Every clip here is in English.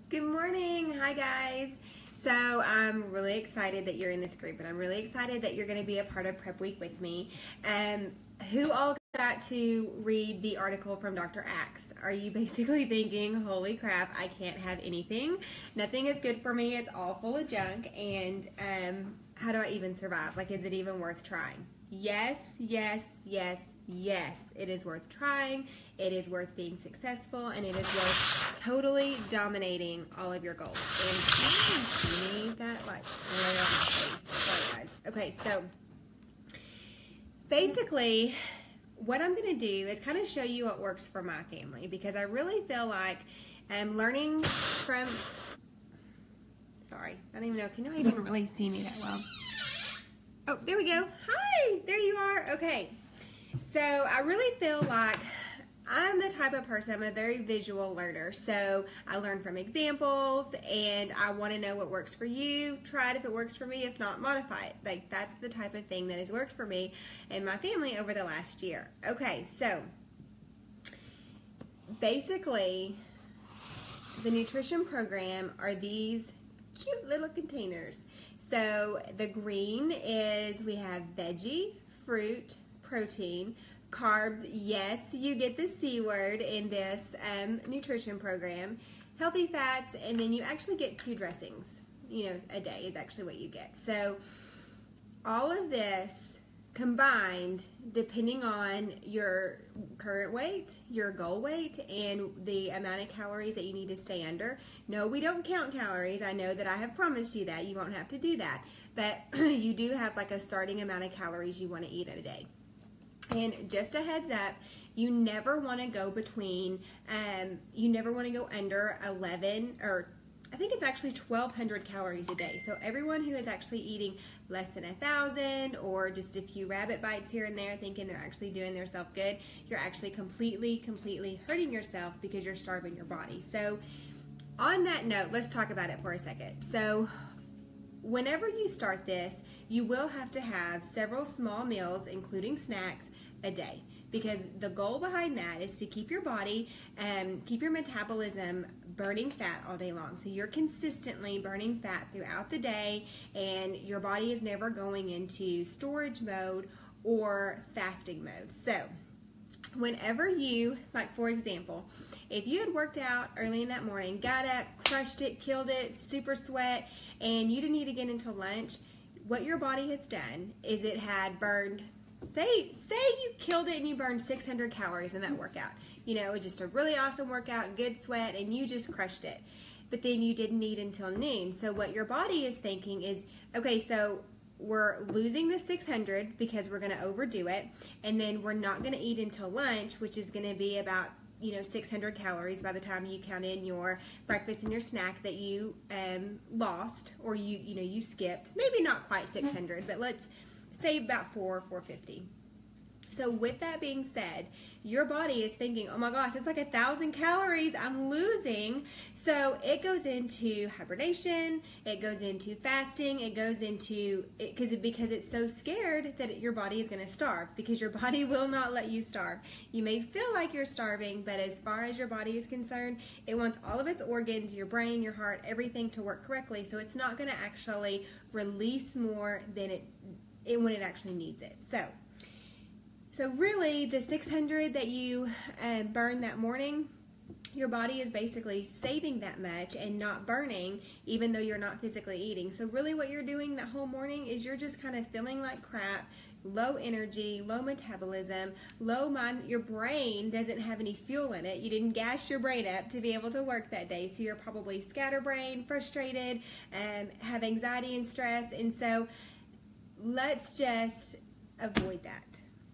Good morning. Hi, guys. So I'm really excited that you're in this group, and I'm really excited that you're going to be a part of Prep Week with me. Who all got to read the article from Dr. Axe? Are you basically thinking, holy crap, I can't have anything? Nothing is good for me. It's all full of junk. And how do I even survive? Like, is it even worth trying? Yes, yes, yes, yes. It is worth trying. It is worth being successful, and it is worth totally dominating all of your goals. And you need that like lay on my face. Sorry, guys. Okay, so basically, what I'm going to do is kind of show you what works for my family, because I really feel like I'm learning from. Sorry, I don't even know. Can you even really see me that well? Oh, there we go. Hi, there you are. Okay, so I really feel like I'm the type of person, I'm a very visual learner, so I learn from examples, and I want to know what works for you. Try it if it works for me. If not, modify it. Like, that's the type of thing that has worked for me and my family over the last year. Okay, so basically, the nutrition program are these cute little containers. So the green is we have veggie, fruit, protein, carbs. Yes, you get the C word in this nutrition program. Healthy fats, and then you actually get 2 dressings, a day is actually what you get. So all of this combined, depending on your current weight, your goal weight, and the amount of calories that you need to stay under. No, we don't count calories. I know that I have promised you that. You won't have to do that. But you do have like a starting amount of calories you want to eat in a day. And just a heads up, you never want to go between, you never want to go under 11, or I think it's actually 1,200 calories a day. So everyone who is actually eating less than 1,000 or just a few rabbit bites here and there thinking they're actually doing themselves good, you're actually completely hurting yourself because you're starving your body. So on that note, let's talk about it for a second. So whenever you start this, you will have to have several small meals, including snacks, a day, because the goal behind that is to keep your body, keep your metabolism burning fat all day long. So you're consistently burning fat throughout the day, and your body is never going into storage mode or fasting mode. So whenever you, like for example, if you had worked out early in that morning, got up, crushed it, killed it, super sweat, and you didn't eat again until lunch, what your body has done is it had burned, say you killed it and you burned 600 calories in that workout. It was just a really awesome workout, good sweat, and you just crushed it. But then you didn't eat until noon. So what your body is thinking is, okay, so we're losing the 600 because we're going to overdo it, and then we're not going to eat until lunch, which is going to be about 600 calories by the time you count in your breakfast and your snack that you lost, or you skipped. Maybe not quite 600, but let's say about 450. So with that being said, your body is thinking, oh my gosh, it's like 1,000 calories I'm losing. So it goes into hibernation, it goes into fasting, it goes into, because it's so scared that your body is going to starve, because your body will not let you starve. You may feel like you're starving, but as far as your body is concerned, it wants all of its organs, your brain, your heart, everything to work correctly. So it's not going to actually release more than when it actually needs it. So really, the 600 that you burn that morning, your body is basically saving that much and not burning, even though you're not physically eating. So really what you're doing that whole morning is you're just kind of feeling like crap, low energy, low metabolism, low mind. Your brain doesn't have any fuel in it. You didn't gas your brain up to be able to work that day. So you're probably scatterbrained, frustrated, have anxiety and stress. And so let's just avoid that.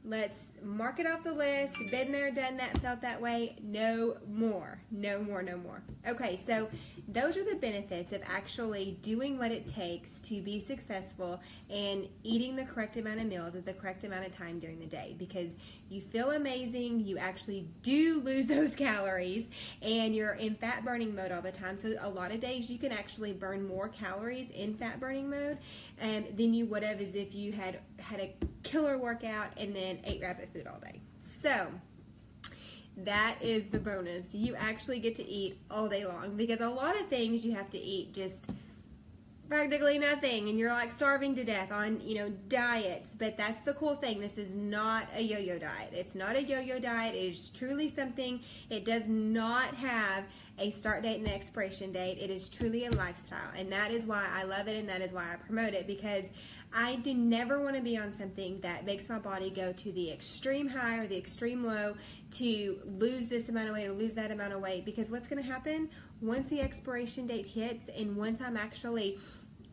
Let's mark it off the list. Been there, done that, felt that way. No more. No more, no more. Okay, so those are the benefits of actually doing what it takes to be successful and eating the correct amount of meals at the correct amount of time during the day, because you feel amazing. You actually do lose those calories, and you're in fat burning mode all the time. So a lot of days you can actually burn more calories in fat burning mode than you would have as if you had a killer workout and then ate rabbit food all day. So That is the bonus. You actually get to eat all day long, because a lot of things you have to eat just practically nothing, and you're like starving to death on, diets. But that's the cool thing. This is not a yo-yo diet. It's not a yo-yo diet. It is truly something. It does not have a start date and expiration date. It is truly a lifestyle, and that is why I love it, and that is why I promote it, because I do never want to be on something that makes my body go to the extreme high or the extreme low to lose this amount of weight or lose that amount of weight. Because what's going to happen once the expiration date hits, and once I'm actually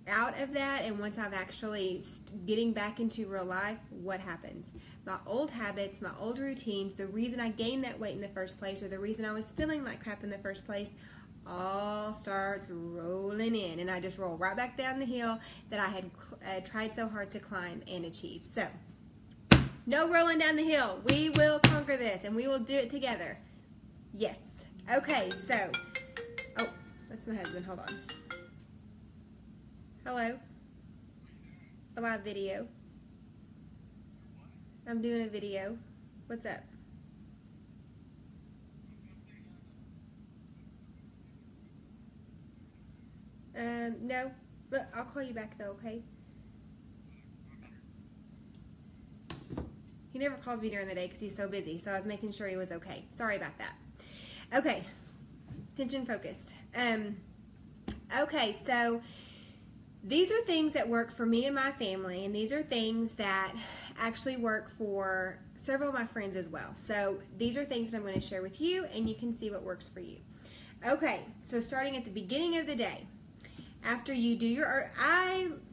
out of that, and once I'm actually getting back into real life, what happens? My old habits, my old routines, the reason I gained that weight in the first place, or the reason I was feeling like crap in the first place, all starts rolling in, and I just roll right back down the hill that I had tried so hard to climb and achieve. So, no rolling down the hill. We will conquer this, and we will do it together. Yes. Okay, so, oh, that's my husband. Hold on. Hello. A live video. I'm doing a video. What's up? No. Look, I'll call you back though, okay? He never calls me during the day because he's so busy, so I was making sure he was okay. Sorry about that. Okay. Attention focused. Okay, so these are things that work for me and my family, and these are things that actually work for several of my friends as well. So these are things that I'm going to share with you, and you can see what works for you. Okay, so starting at the beginning of the day, after you do your,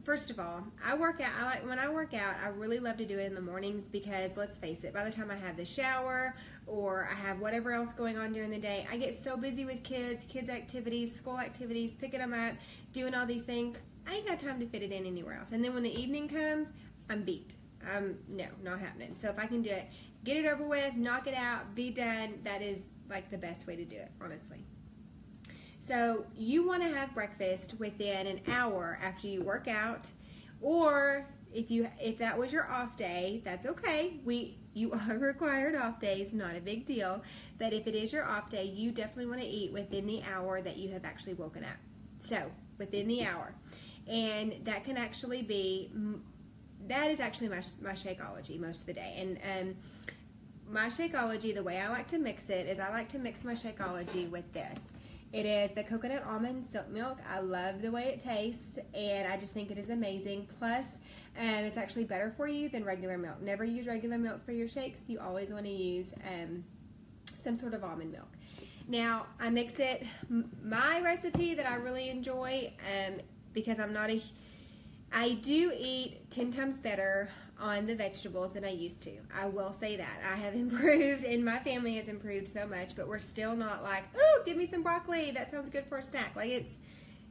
first of all, I work out. When I work out, I really love to do it in the mornings, because let's face it, by the time I have the shower or I have whatever else going on during the day, I get so busy with kids activities, school activities, picking them up, doing all these things. I ain't got time to fit it in anywhere else. And then when the evening comes, I'm beat. No, not happening. So if I can do it, get it over with, knock it out, be done, that is like the best way to do it, honestly. So you want to have breakfast within an hour after you work out, or if that was your off day, that's okay. You are required off days, not a big deal. But if it is your off day, you definitely want to eat within the hour that you have actually woken up. So within the hour. And that can actually be, that is actually my Shakeology most of the day. And my Shakeology, the way I like to mix it is I like to mix my Shakeology with this. It is the coconut almond silk milk. I love the way it tastes, and I just think it is amazing. Plus, it's actually better for you than regular milk. Never use regular milk for your shakes. You always want to use some sort of almond milk. Now, I mix it, my recipe that I really enjoy, because I do eat 10 times better on the vegetables than I used to. I will say that. I have improved, and my family has improved so much, but we're still not like, oh, give me some broccoli. That sounds good for a snack. Like,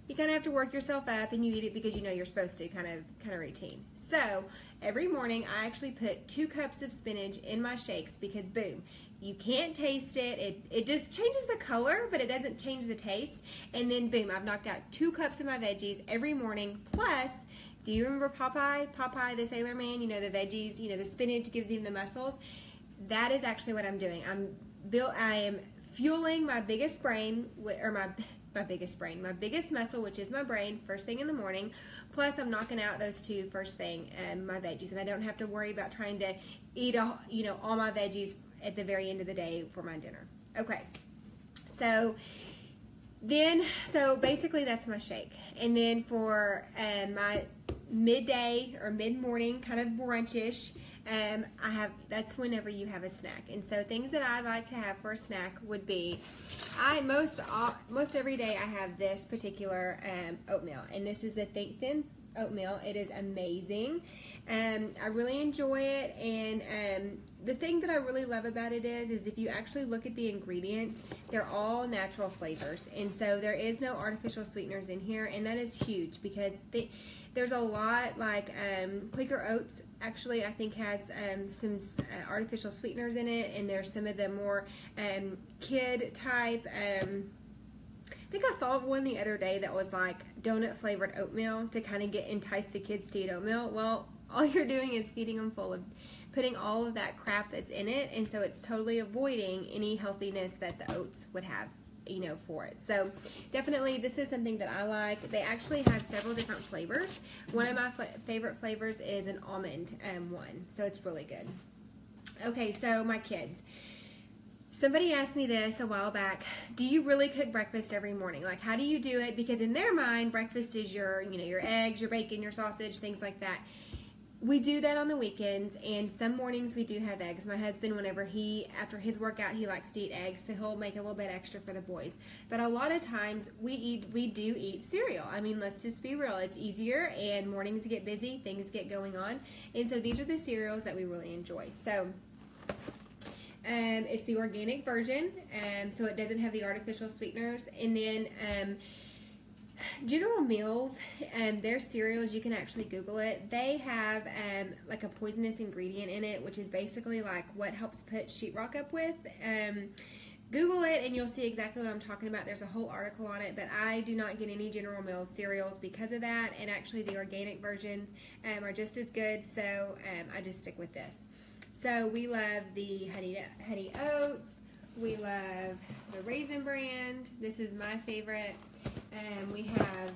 you kind of have to work yourself up, and you eat it because you know you're supposed to, kind of routine. So every morning I actually put 2 cups of spinach in my shakes, because boom, you can't taste it. It just changes the color, but it doesn't change the taste. And then boom, I've knocked out 2 cups of my veggies every morning. Plus, do you remember Popeye? Popeye the Sailor Man, the veggies, the spinach gives him the muscles. That is actually what I'm doing. I am fueling my biggest brain, or my biggest muscle, which is my brain, first thing in the morning. Plus, I'm knocking out those 2 first thing, my veggies, and I don't have to worry about trying to eat all my veggies at the very end of the day for my dinner. Okay, so basically that's my shake. And then for my midday or mid-morning kind of brunchish, that's whenever you have a snack. And so things that I like to have for a snack would be, most every day I have this particular oatmeal, and this is a Think Thin oatmeal. It is amazing. I really enjoy it, and the thing that I really love about it is if you actually look at the ingredients, they're all natural flavors, and so there is no artificial sweeteners in here, and that is huge, because there's a lot, like Quaker Oats actually I think has some artificial sweeteners in it, and there's some of the more kid type, I think I saw one the other day that was like donut flavored oatmeal to kind of entice the kids to eat oatmeal. Well, all you're doing is feeding them putting all of that crap that's in it, and so it's totally avoiding any healthiness that the oats would have, you know, for it. So definitely this is something that I like. They actually have several different flavors. One of my favorite flavors is an almond one, so it's really good. Okay, so my kids. Somebody asked me this a while back, do you really cook breakfast every morning? Like, how do you do it? Because in their mind, breakfast is your, you know, your eggs, your bacon, your sausage, things like that. We do that on the weekends, and some mornings we do have eggs. My husband, whenever after his workout, he likes to eat eggs, so he'll make a little bit extra for the boys. But a lot of times we do eat cereal. I mean, let's just be real. It's easier, and mornings get busy, things get going on, and so these are the cereals that we really enjoy. So it's the organic version, so it doesn't have the artificial sweeteners. And then General Mills, their cereals, you can actually Google it. They have like a poisonous ingredient in it, which is basically like what helps put sheetrock up with. Google it and you'll see exactly what I'm talking about. There's a whole article on it, but I do not get any General Mills cereals because of that, and actually the organic versions are just as good, so I just stick with this. So we love the Honey Oats. We love the Raisin brand. This is my favorite. We have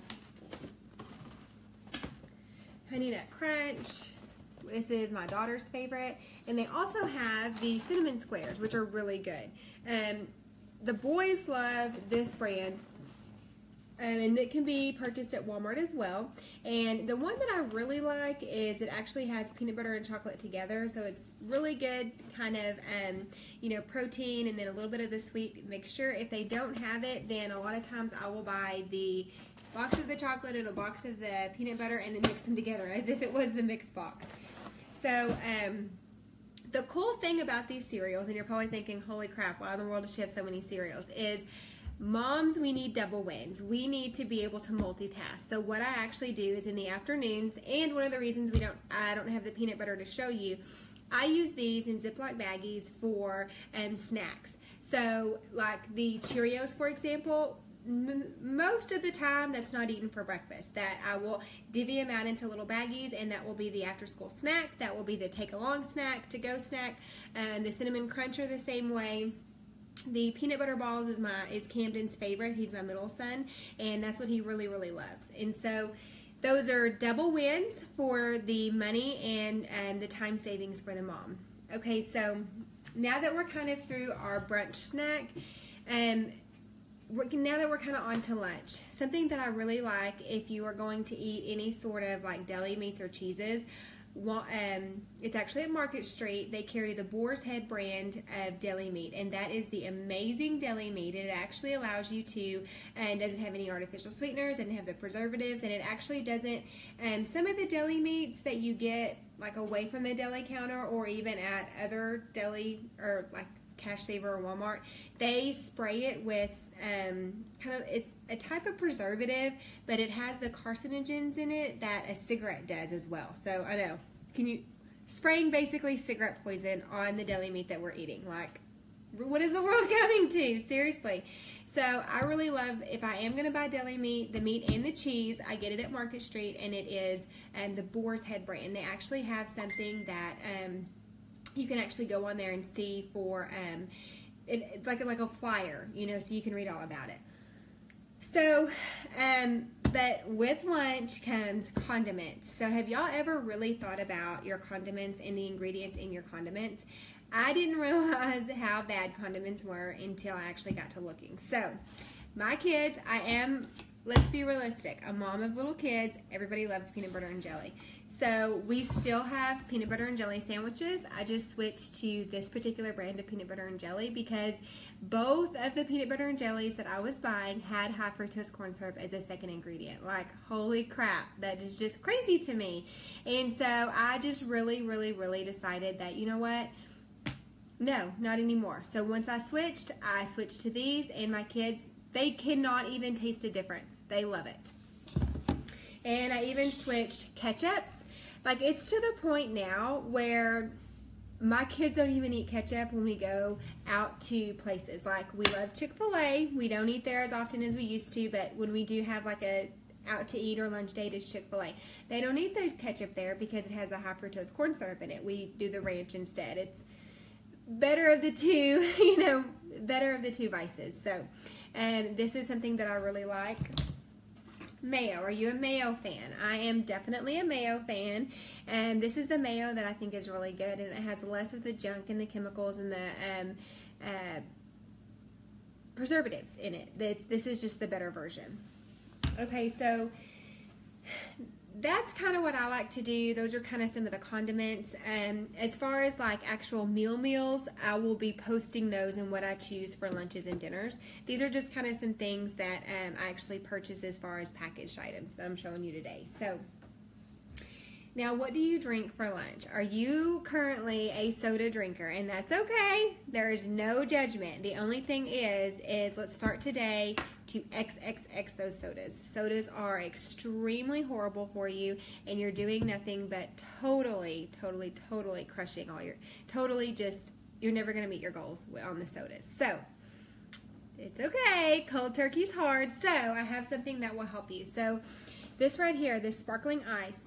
Honey Nut Crunch. This is my daughter's favorite. And they also have the Cinnamon Squares, which are really good. The boys love this brand. And it can be purchased at Walmart as well. And the one that I really like is it actually has peanut butter and chocolate together, so it's really good kind of, you know, protein and then a little bit of the sweet mixture. If they don't have it, then a lot of times I will buy the box of the chocolate and a box of the peanut butter and then mix them together as if it was the mixed box. So, the cool thing about these cereals, and you're probably thinking, holy crap, why in the world does she have so many cereals, is moms, we need double wins. We need to be able to multitask. So what I actually do is in the afternoons, and one of the reasons I don't have the peanut butter to show you, I use these in Ziploc baggies for snacks. So like the Cheerios, for example, most of the time that's not eaten for breakfast. That I will divvy them out into little baggies, and that will be the after school snack. That will be the take along snack, to go snack. The Cinnamon Crunch are the same way. The peanut butter balls is Camden's favorite. He's my middle son, and that's what he really, really loves. And so those are double wins for the money and the time savings for the mom. Okay, so now that we're kind of through our brunch snack, now that we're kind of on to lunch, something that I really like if you are going to eat any sort of like deli meats or cheeses, it's actually at Market Street. They carry the Boar's Head brand of deli meat, and that is the amazing deli meat. It actually allows you to, and doesn't have any artificial sweeteners, and have the preservatives, and it actually doesn't, some of the deli meats that you get like away from the deli counter or even at other deli or like Cash Saver or Walmart, they spray it with it's a type of preservative, but it has the carcinogens in it that a cigarette does as well. So I know, spraying basically cigarette poison on the deli meat that we're eating. Like, what is the world coming to? Seriously. So I really love, if I am going to buy deli meat, the meat and the cheese, I get it at Market Street, and it is the Boar's Head brand. They actually have something that you can actually go on there and see for, it's like a flyer, you know, so you can read all about it. So, but with lunch comes condiments. So have y'all ever really thought about your condiments and the ingredients in your condiments? I didn't realize how bad condiments were until I actually got to looking. So, my kids, let's be realistic, a mom of little kids, everybody loves peanut butter and jelly. So we still have peanut butter and jelly sandwiches. I just switched to this particular brand of peanut butter and jelly because both of the peanut butter and jellies that I was buying had high fructose corn syrup as a second ingredient. Like, holy crap, that is just crazy to me. And so I just really, really, really decided that, you know what? No, not anymore. So once I switched to these, and my kids, they cannot even taste a difference. They love it. And I even switched ketchups. Like, it's to the point now where my kids don't even eat ketchup when we go out to places. Like, we love Chick-fil-A. We don't eat there as often as we used to, but when we do have like a out to eat or lunch date is Chick-fil-A. They don't eat the ketchup there because it has the high fructose corn syrup in it. We do the ranch instead. It's better of the two, better of the two vices. So, this is something that I really like. Mayo. Are you a mayo fan? I am definitely a mayo fan, and this is the mayo that I think is really good, and it has less of the junk and the chemicals and the preservatives in it. This is just the better version. Okay, so that's kind of what I like to do. Those are kind of some of the condiments. As far as like actual meals, I will be posting those and what I choose for lunches and dinners. These are just kind of some things that I actually purchase as far as packaged items that I'm showing you today. So now, what do you drink for lunch? Are you currently a soda drinker? And that's okay. There is no judgment. The only thing is let's start today to XXX those sodas. Sodas are extremely horrible for you, and you're doing nothing but totally crushing all your, you're never going to meet your goals on the sodas. So, it's okay. Cold turkey's hard. So, I have something that will help you. So, this right here, this sparkling ice,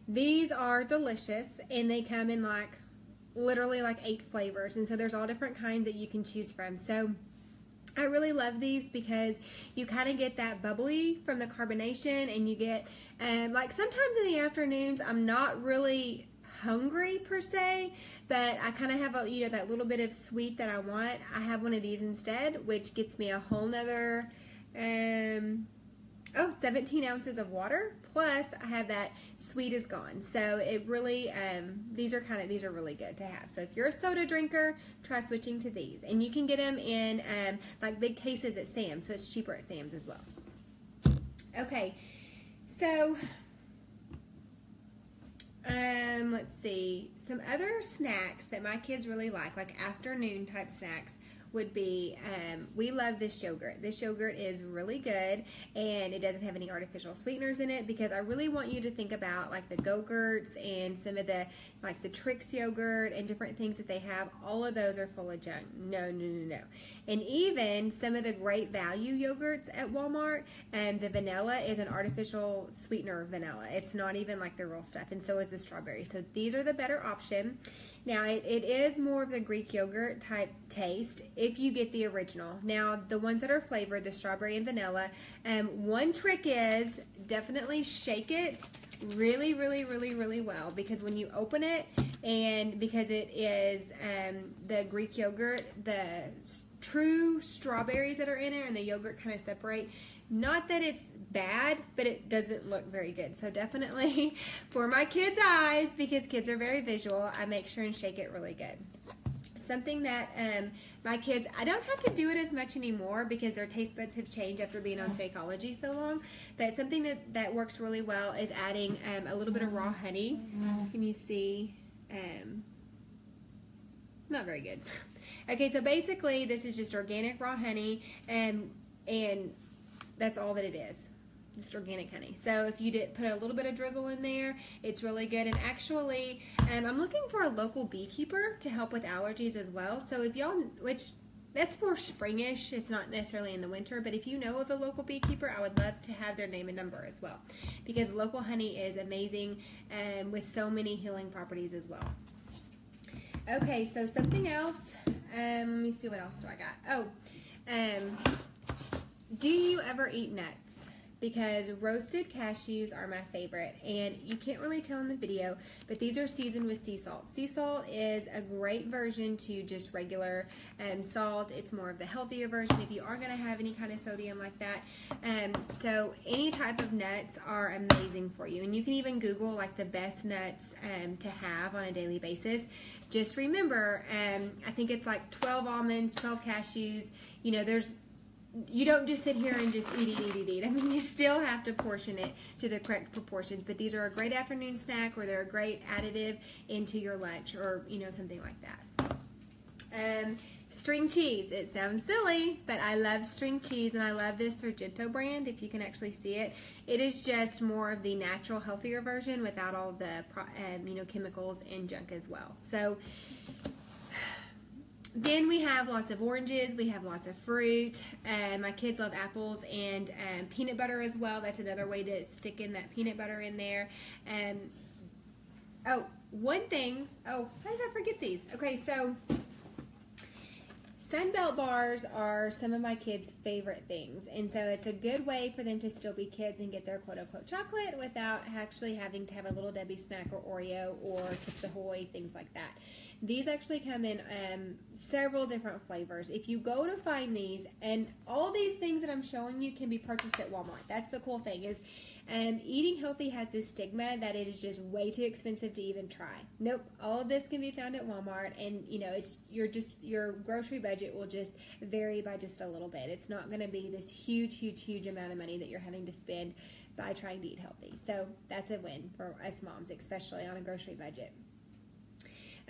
these are delicious, and they come in literally 8 flavors, and so there's all different kinds that you can choose from. So I really love these because you kind of get that bubbly from the carbonation, and you get sometimes in the afternoons I'm not really hungry per se, but I kind of have that little bit of sweet that I want. I have one of these instead, which gets me a whole nother 17 ounces of water, plus I have that sweet is gone. So it really, these are really good to have. So if you're a soda drinker, try switching to these. And you can get them in big cases at Sam's, so it's cheaper at Sam's as well. Okay, so let's see. Some other snacks that my kids really like afternoon type snacks, would be, we love this yogurt. This yogurt is really good, and it doesn't have any artificial sweeteners in it, because I really want you to think about the Go-Gurts and some of the the Trix yogurt and different things that they have. All of those are full of junk. No. And even some of the Great Value yogurts at Walmart, the vanilla is an artificial sweetener vanilla. It's not even the real stuff, and so is the strawberry. So these are the better option. Now, it is more of the Greek yogurt type taste if you get the original. Now, the ones that are flavored, the strawberry and vanilla, one trick is definitely shake it really well, because when you open it, and because it is the Greek yogurt, the true strawberries that are in it and the yogurt kind of separate. Not that it's bad, but it doesn't look very good. So definitely for my kids' eyes, because kids are very visual, I make sure and shake it really good. Something that my kids, I don't have to do it as much anymore because their taste buds have changed after being on Shakeology so long, but something that works really well is adding a little bit of raw honey. Can you see? Not very good. Okay, so basically this is just organic raw honey, and that's all that it is. Just organic honey. So if you did put a little bit of drizzle in there, it's really good. And actually, I'm looking for a local beekeeper to help with allergies as well. So if y'all, which that's more springish, it's not necessarily in the winter, but if you know of a local beekeeper, I would love to have their name and number as well, because local honey is amazing with so many healing properties as well. Okay, so something else. Let me see, what else do I got? Oh, do you ever eat nuts? Because roasted cashews are my favorite, and you can't really tell in the video, but these are seasoned with sea salt. Sea salt is a great version to just regular salt. It's more of the healthier version if you are going to have any kind of sodium like that. So any type of nuts are amazing for you, and you can even Google the best nuts to have on a daily basis. Just remember, I think it's 12 almonds, 12 cashews. You don't just sit here and just eat. I mean, you still have to portion it to the correct proportions, but these are a great afternoon snack, or they're a great additive into your lunch, or, something like that. String cheese. It sounds silly, but I love string cheese, and I love this Sargento brand, if you can actually see it. It is just more of the natural, healthier version without all the, chemicals and junk as well. So, Then we have lots of oranges, we have lots of fruit. My kids love apples and peanut butter as well. That's another way to stick in that peanut butter in there. One thing, how did I forget these? Okay, so Sunbelt bars are some of my kids' favorite things, and so it's a good way for them to still be kids and get their quote-unquote chocolate without actually having to have a Little Debbie snack or Oreo or Chips Ahoy, things like that. These actually come in several different flavors. If you go to find these, and all these things that I'm showing you can be purchased at Walmart. That's the cool thing is eating healthy has this stigma that it is just way too expensive to even try. Nope, all of this can be found at Walmart, and you know your grocery budget will just vary by just a little bit. It's not going to be this huge amount of money that you're having to spend by trying to eat healthy. So that's a win for us moms, especially on a grocery budget.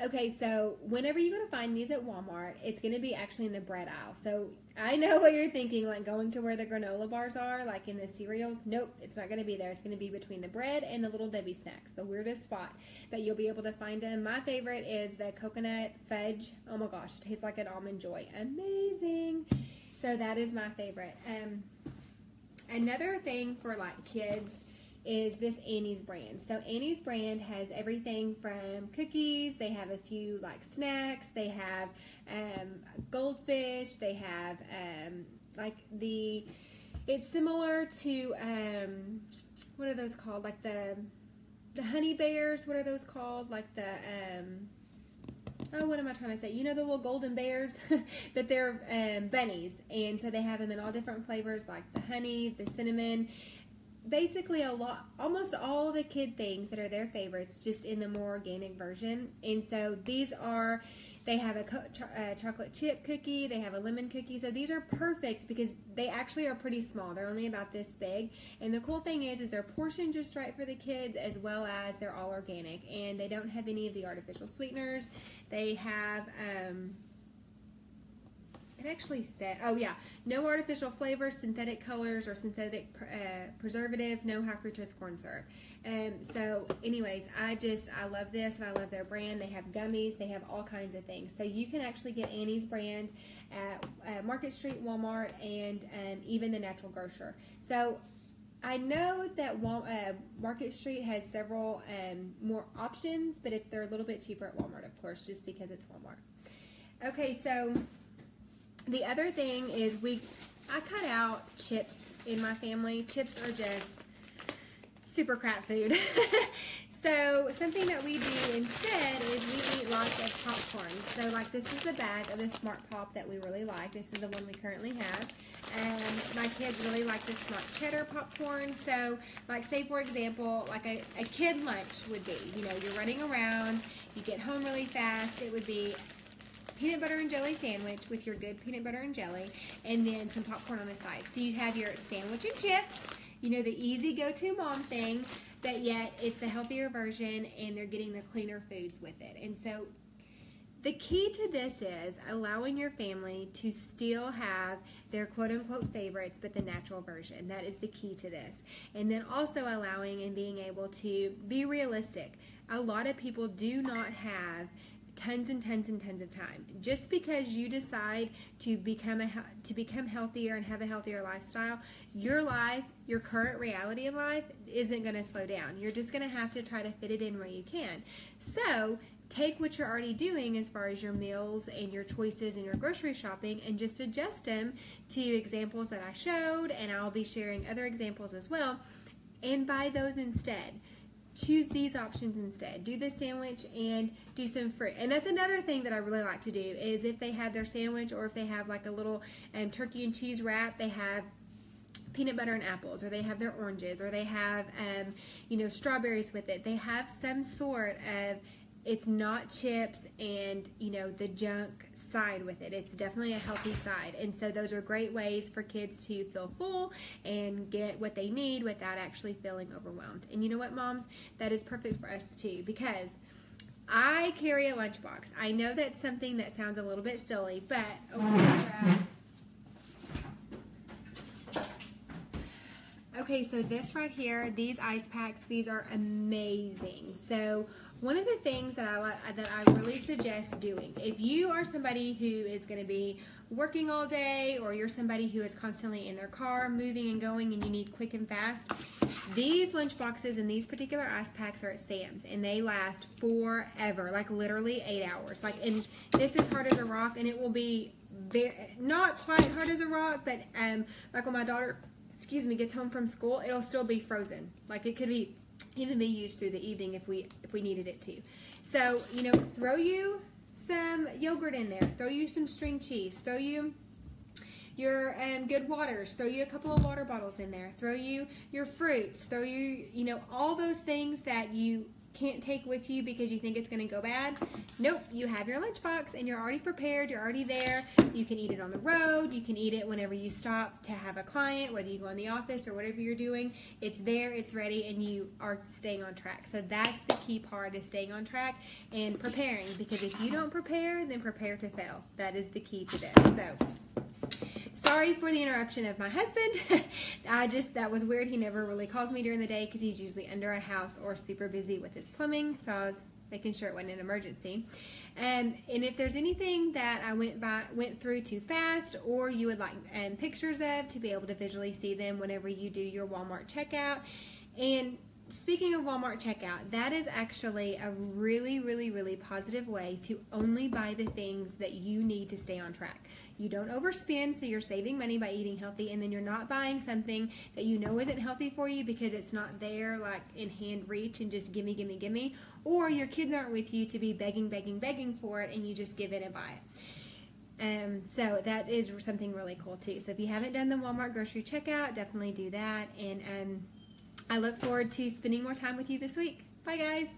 Okay, so whenever you go to find these at Walmart, it's going to be actually in the bread aisle. So I know what you're thinking, like going to where the granola bars are, like in the cereals. Nope, it's not going to be there. It's going to be between the bread and the Little Debbie snacks, the weirdest spot. But you'll be able to find them. My favorite is the coconut fudge. Oh my gosh, it tastes like an Almond Joy. Amazing. So that is my favorite. Another thing for like kids is this Annie's brand. So Annie's brand has everything from cookies, they have a few like snacks, they have goldfish, they have it's similar to what are those called, like the honey bears, what are those called, like the what am I trying to say? You know the little golden bears? But they're bunnies, and so they have them in all different flavors, like the honey, the cinnamon. Basically almost all the kid things that are their favorites, just in the more organic version. And so they have a chocolate chip cookie, they have a lemon cookie. So these are perfect because they actually are pretty small. They're only about this big. And the cool thing is they're portioned just right for the kids, as well as they're all organic. And they don't have any of the artificial sweeteners. They have, it actually said, no artificial flavors, synthetic colors, or synthetic preservatives, no high fructose corn syrup. So anyways, I love this, and I love their brand. They have gummies, they have all kinds of things. So you can actually get Annie's brand at Market Street, Walmart, and even the Natural Grocer. So I know that Market Street has several more options, but they're a little bit cheaper at Walmart, of course, just because it's Walmart. Okay, so the other thing is I cut out chips in my family. Chips are just super crap food. So something that we do instead is we eat lots of popcorn. So like this is a bag of the Smart Pop that we really like. This is the one we currently have. And my kids really like the Smart Cheddar popcorn. So like say for example, like a kid lunch would be, you know, you're running around, you get home really fast, it would be peanut butter and jelly sandwich with your good peanut butter and jelly, and then some popcorn on the side. So you have your sandwich and chips, you know, the easy go-to mom thing, but yet it's the healthier version, and they're getting the cleaner foods with it. And so the key to this is allowing your family to still have their quote-unquote favorites, but the natural version. That is the key to this. And then also allowing and being able to be realistic. A lot of people do not have tons and tons of time. Just because you decide to become healthier and have a healthier lifestyle, your life, your current reality in life isn't going to slow down. You're just going to have to try to fit it in where you can. So take what you're already doing as far as your meals and your choices and your grocery shopping, and just adjust them to examples that I showed, and I'll be sharing other examples as well, and buy those instead. Choose these options instead. Do the sandwich and do some fruit. And that's another thing that I really like to do, is if they have their sandwich, or if they have like a little turkey and cheese wrap, they have peanut butter and apples, or they have their oranges, or they have strawberries with it. They have some sort of, it's not chips and, the junk side with it. It's definitely a healthy side. And so those are great ways for kids to feel full and get what they need without actually feeling overwhelmed. And you know what, moms? That is perfect for us too, because I carry a lunchbox. I know that's something that sounds a little bit silly, but Okay, so this right here, these ice packs, these are amazing. So one of the things that I really suggest doing, if you are somebody who is going to be working all day, or you're somebody who is constantly in their car moving and going and you need quick and fast, these lunch boxes and these particular ice packs are at Sam's and they last forever, like literally 8 hours. Like, and this is hard as a rock, and it will be not quite hard as a rock, but like when my daughter gets home from school, it'll still be frozen. Like, it could be even be used through the evening if we needed it to. So, you know, throw you some yogurt in there, throw you some string cheese, throw you your good waters, throw you a couple of water bottles in there, throw you your fruits, throw you, you know, all those things that you can't take with you because you think it's going to go bad. Nope, you have your lunchbox and you're already prepared, you're already there. You can eat it on the road, you can eat it whenever you stop to have a client, whether you go in the office or whatever you're doing. It's there, it's ready, and you are staying on track. So that's the key part, is staying on track and preparing, because if you don't prepare, then prepare to fail. That is the key to this. So sorry for the interruption of my husband. That was weird. He never really calls me during the day because he's usually under a house or super busy with his plumbing. So I was making sure it wasn't an emergency. And if there's anything that I went through too fast, or you would like pictures of to be able to visually see them whenever you do your Walmart checkout. And speaking of Walmart checkout, that is actually a really, really, really positive way to only buy the things that you need to stay on track. You don't overspend, so you're saving money by eating healthy, and then you're not buying something that you know isn't healthy for you because it's not there, like in hand reach, and just gimme, gimme, gimme. Or your kids aren't with you to be begging, begging, begging for it, and you just give in and buy it. So that is something really cool too. So if you haven't done the Walmart grocery checkout, definitely do that. And I look forward to spending more time with you this week. Bye, guys.